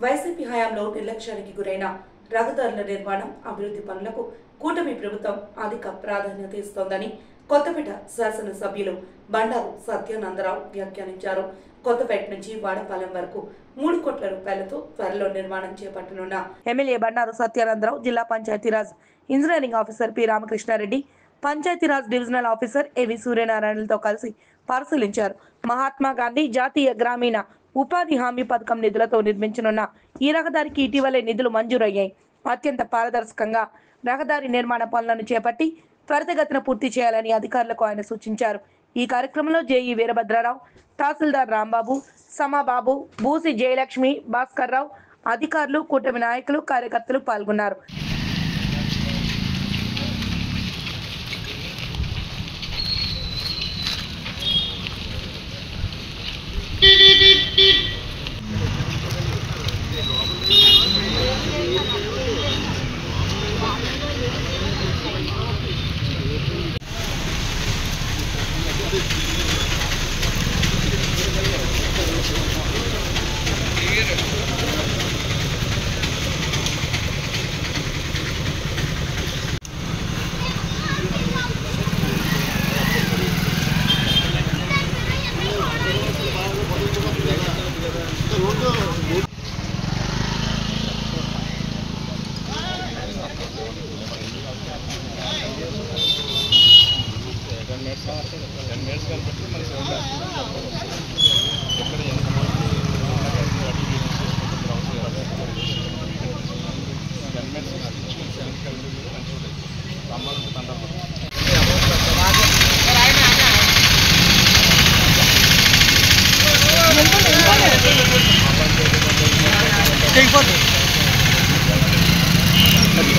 YCP హయాంలో నిర్లక్ష్యానికి గురైన రహదారుల నిర్మాణం అభివృద్ధి పనులకు కూటమి ప్రభుత్వం అధిక ప్రాధాన్యత ఇస్తోందని కొత్తపేట శాసనసభ్యులు బండారు సత్యానందరావు వ్యాఖ్యానించారు. కొత్తపేట నుంచి వాడపాలెం వరకు 3 కోట్ల రూపాయలతో త్వరలో నిర్మాణం చేపట్టనున్న ఎమ్మెల్యే బండారు సత్యానందరావు జిల్లా Panchayati Raj engineering officer P Ramakrishna Reddy, Panchayati Raj divisional officer A V సూర్యనారాయణలతో కలిసి పరిశీలించారు. మహాత్మా గాంధీ జాతీయ గ్రామీణ ఉపాధి హామీ పథకం నిధులతో నిర్మించనున్న ఈ రహదారికి ఇటీవలే నిధులు మంజూరయ్యాయి. అత్యంత పారదర్శకంగా రహదారి నిర్మాణ పనులను చేపట్టి త్వరితగతిన పూర్తి చేయాలని అధికారులకు ఆయన సూచించారు. ఈ కార్యక్రమంలో జేఈ వీరభద్రరావు, తహసీల్దార్ రాంబాబు, సమాబాబు, బూసి జయలక్ష్మి, భాస్కర్ రావు, అధికారులు, కూటమి నాయకులు, కార్యకర్తలు పాల్గొన్నారు.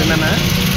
Nah,